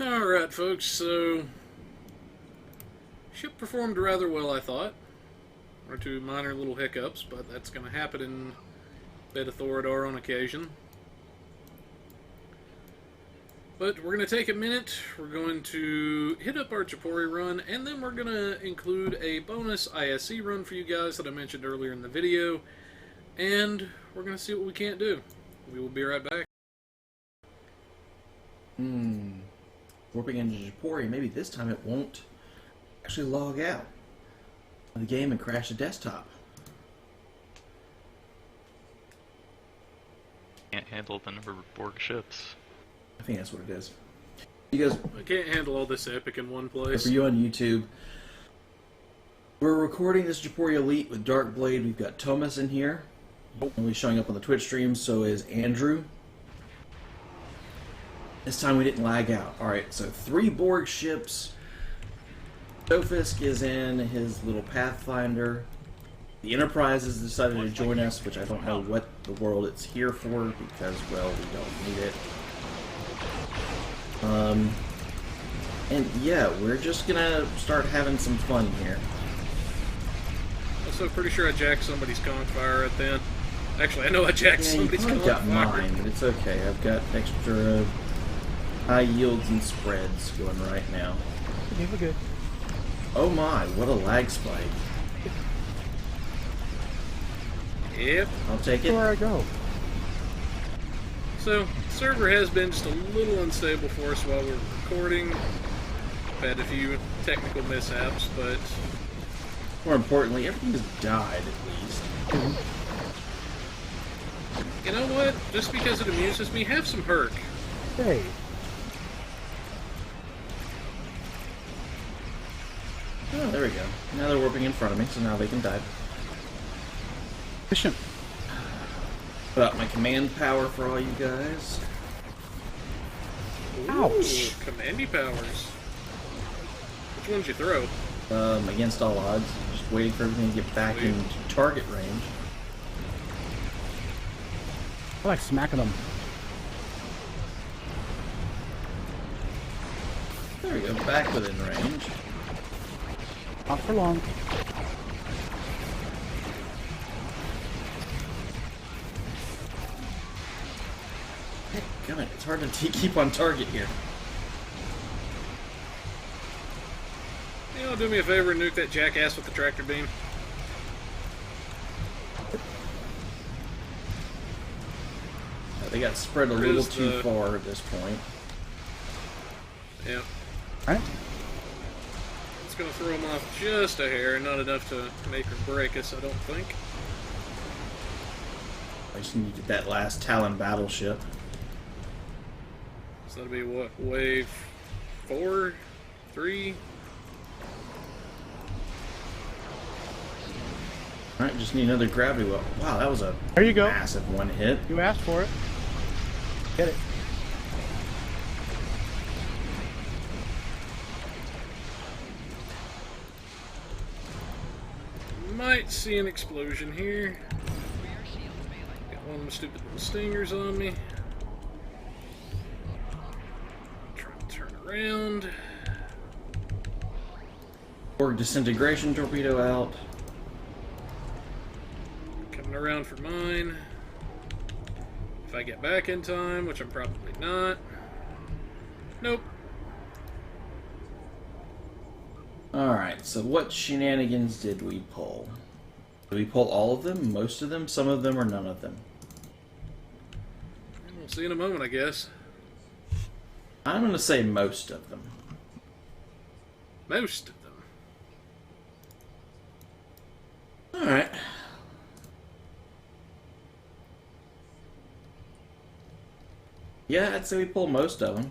Alright, folks, so ship performed rather well, I thought. One or two minor little hiccups, but that's going to happen in beta thoridar on occasion. But we're going to take a minute, we're going to hit up our japori run, and then we're going to include a bonus ISC run for you guys that I mentioned earlier in the video, and we're going to see what we can't do. We will be right back. Warping into japori, maybe this time it won't actually log out of the game and crash the desktop. Can't handle the number of Borg ships. I think that's what it is. You guys, I can't handle all this epic in one place. for you on YouTube, we're recording this Japori Elite with Dark Blade. We've got Thomas in here. Only showing up on the Twitch stream, so is Andrew. This time we didn't lag out. Alright, so 3 Borg ships. Sofisk is in his little Pathfinder. The Enterprise has decided to join us, which I don't know what the world it's here for, because, well, we don't need it. And yeah, we're just gonna start having some fun here. Also, pretty sure I jacked somebody's conch fire right then. Actually, I know I jacked Yeah, you somebody's probably conch got fire. mine, but it's okay. I've got extra high yields and spreads going right now. Okay, we're good. Oh my, what a lag spike. Yep. I'll take Where it. I go? So, server has been just a little unstable for us while we're recording. We've had a few technical mishaps, but More importantly, everything has died at least. you know what? Just because it amuses me, have some herc. Hey. Oh, there we go. Now they're warping in front of me, so now they can dive. Efficient. Put out my command power for all you guys. Ouch. Ooh, commandy powers. Which ones you throw? Against all odds. Just waiting for everything to get back Sweet. into target range. I like smacking them. There we go, back within range. Not for long. Damn it, it's hard to keep on target here. You know, do me a favor and nuke that jackass with the tractor beam. They got spread a little too far at this point. Yep. Alright. It's going to throw them off just a hair, not enough to make or break us, I don't think. I just need to get that last Talon battleship. So that'll be what, wave 4? 3? Alright, just need another gravity well. Wow, that was a There you go. massive one hit. You asked for it. Get it. Might see an explosion here. Got one of them stupid little stingers on me. Trying to turn around. Borg disintegration torpedo out. Coming around for mine. If I get back in time, which I'm probably not. Nope. Alright, so what shenanigans did we pull? Did we pull all of them? Most of them? Some of them, or none of them? We'll see in a moment, I guess. I'm going to say most of them. Most of them. Alright. Yeah, I'd say we pulled most of them.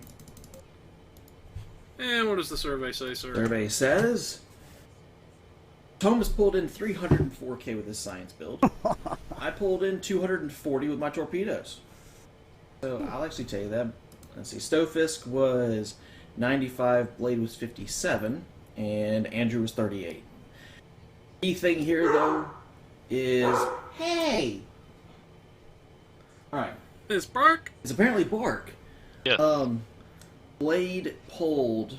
And what does the survey say, sir? Survey says Thomas pulled in 304k with his science build. I pulled in 240 with my torpedoes. So I'll actually tell you that. Let's see, Stofisk was 95, Blade was 57, and Andrew was 38. Key thing here, though, is hey. All right. It's Bark. It's apparently Borg. Yes. Blade pulled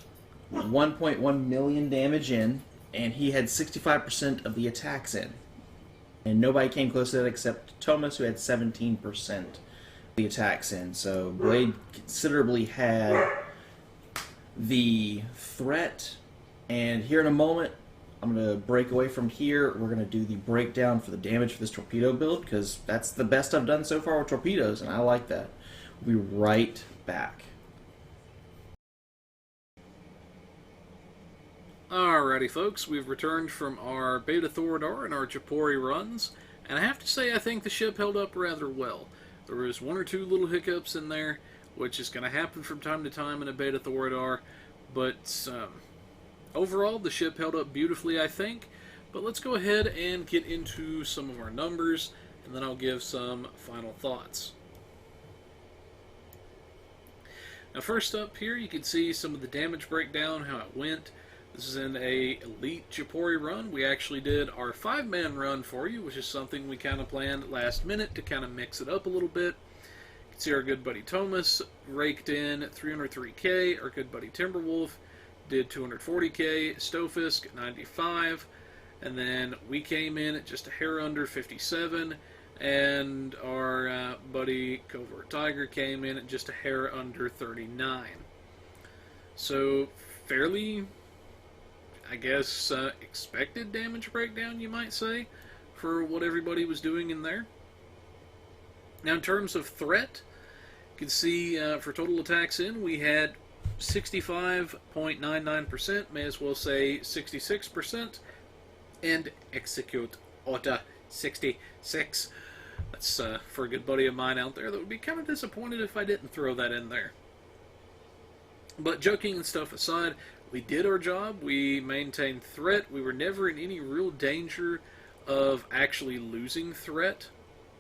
1.1 million damage in, and he had 65% of the attacks in. And nobody came close to that except Thomas, who had 17% of the attacks in. So Blade considerably had the threat. And here in a moment, I'm going to break away from here. We're going to do the breakdown for the damage for this torpedo build, because that's the best I've done so far with torpedoes, and I like that. We'll be right back. Alrighty, folks, we've returned from our Beta Thoridar and our Japori runs, and I have to say I think the ship held up rather well. There was one or two little hiccups in there, which is going to happen from time to time in a Beta Thoridar, but overall the ship held up beautifully, I think. But let's go ahead and get into some of our numbers, and then I'll give some final thoughts. Now, first up here, you can see some of the damage breakdown, how it went. This is in a Elite Japori run. We actually did our 5-man run for you, which is something we kind of planned last minute to kind of mix it up a little bit. You can see our good buddy Thomas raked in 303k. Our good buddy Timberwolf did 240k. Stofisk 95. And then we came in at just a hair under 57. And our buddy Covert Tiger came in at just a hair under 39. So, fairly, I guess, expected damage breakdown, you might say, for what everybody was doing in there. Now, in terms of threat, you can see for total attacks in, we had 65.99%, may as well say 66%, and execute order 66. That's for a good buddy of mine out there that would be kind of disappointed if I didn't throw that in there. But joking and stuff aside, we did our job. We maintained threat. We were never in any real danger of actually losing threat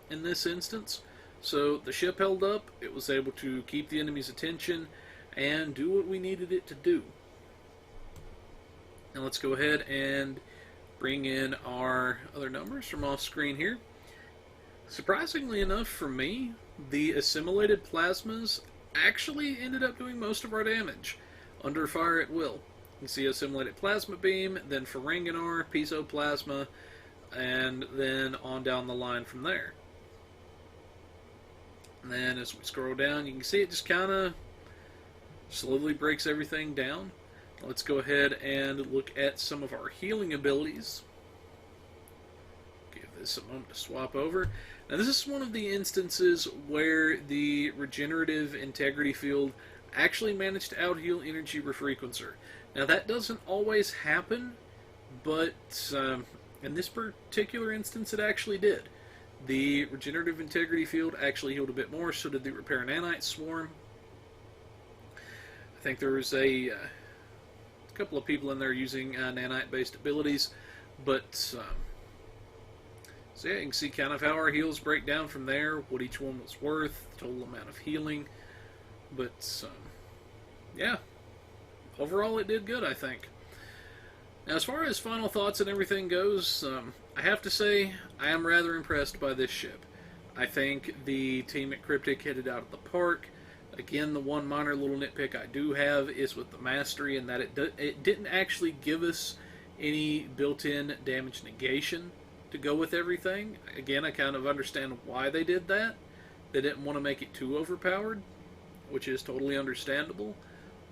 in this instance. So the ship held up. It was able to keep the enemy's attention and do what we needed it to do. Now let's go ahead and bring in our other numbers from off screen here. Surprisingly enough for me, the assimilated plasmas actually ended up doing most of our damage. Under fire at will. You can see assimilated plasma beam, then Ferenginar, Piso plasma, and then on down the line from there. And then as we scroll down, you can see it just kind of slowly breaks everything down. Let's go ahead and look at some of our healing abilities. Give this a moment to swap over. Now this is one of the instances where the regenerative integrity field actually managed to out-heal energy refrequencer. Now that doesn't always happen, but in this particular instance it actually did. The regenerative integrity field actually healed a bit more, so did the repair nanite swarm. I think there was a couple of people in there using nanite-based abilities, but so yeah, you can see kind of how our heals break down from there, what each one was worth, the total amount of healing. But yeah, overall it did good, I think. Now, as far as final thoughts and everything goes, I have to say I am rather impressed by this ship. I think the team at Cryptic hit it out of the park. Again, the one minor little nitpick I do have is with the mastery, and that it didn't actually give us any built-in damage negation to go with everything. Again, I kind of understand why they did that. They didn't want to make it too overpowered, which is totally understandable.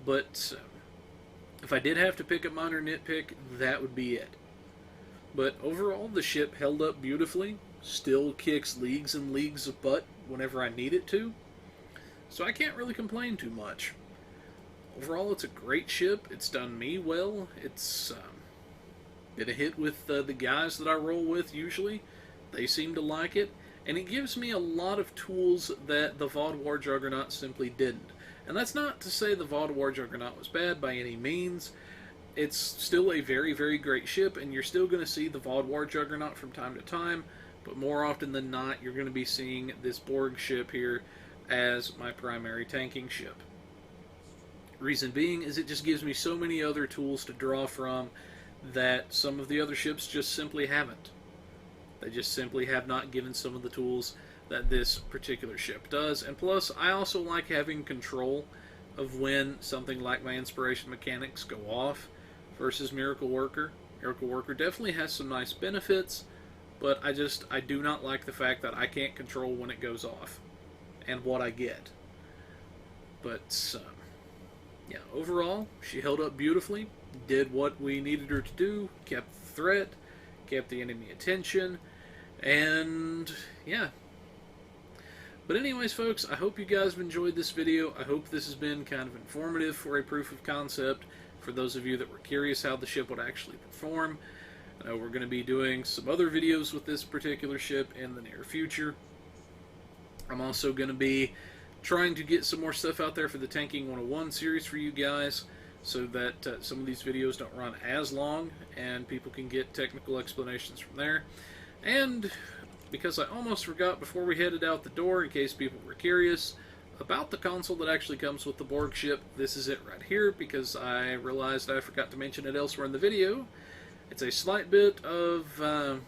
But if I did have to pick a minor nitpick, that would be it. But overall, the ship held up beautifully, still kicks leagues and leagues of butt whenever I need it to. So I can't really complain too much. Overall, it's a great ship. It's done me well. It's been a hit with the guys that I roll with usually. They seem to like it. And it gives me a lot of tools that the Borg Juggernaut simply didn't. And that's not to say the Borg Juggernaut was bad by any means. It's still a very, very great ship, and you're still going to see the Borg Juggernaut from time to time. But more often than not, you're going to be seeing this Borg ship here as my primary tanking ship. Reason being is it just gives me so many other tools to draw from that some of the other ships just simply haven't. They just simply have not given some of the tools that this particular ship does. And plus, I also like having control of when something like my inspiration mechanics go off versus Miracle Worker. Miracle Worker definitely has some nice benefits, but I do not like the fact that I can't control when it goes off and what I get. But yeah, overall, she held up beautifully, did what we needed her to do, kept the threat, kept the enemy attention, and yeah. But anyways, folks, I hope you guys have enjoyed this video. I hope this has been kind of informative for a proof of concept for those of you that were curious how the ship would actually perform. I know we're going to be doing some other videos with this particular ship in the near future. I'm also going to be trying to get some more stuff out there for the Tanking 101 series for you guys, so that some of these videos don't run as long and people can get technical explanations from there. And because I almost forgot before we headed out the door, in case people were curious about the console that actually comes with the Borg ship, this is it right here, because I realized I forgot to mention it elsewhere in the video. It's a slight bit of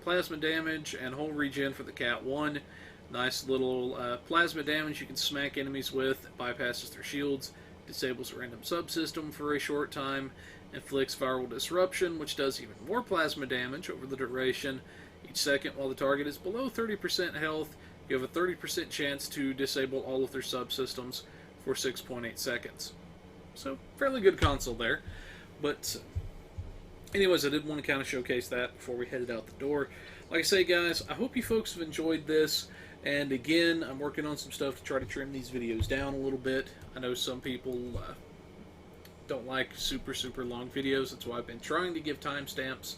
plasma damage and hull regen for the Cat 1. Nice little plasma damage you can smack enemies with, it bypasses their shields, disables a random subsystem for a short time, inflicts viral disruption, which does even more plasma damage over the duration. Each second while the target is below 30% health, you have a 30% chance to disable all of their subsystems for 6.8 seconds. So, fairly good console there. But anyways, I did want to kind of showcase that before we headed out the door. Like I say, guys, I hope you folks have enjoyed this. And again, I'm working on some stuff to try to trim these videos down a little bit. I know some people don't like super long videos. That's why I've been trying to give timestamps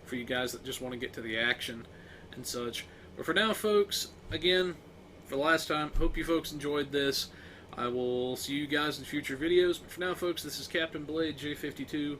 for you guys that just want to get to the action and such. But for now, folks, again, for the last time, hope you folks enjoyed this. I will see you guys in future videos. But for now, folks, this is Captain Blade J52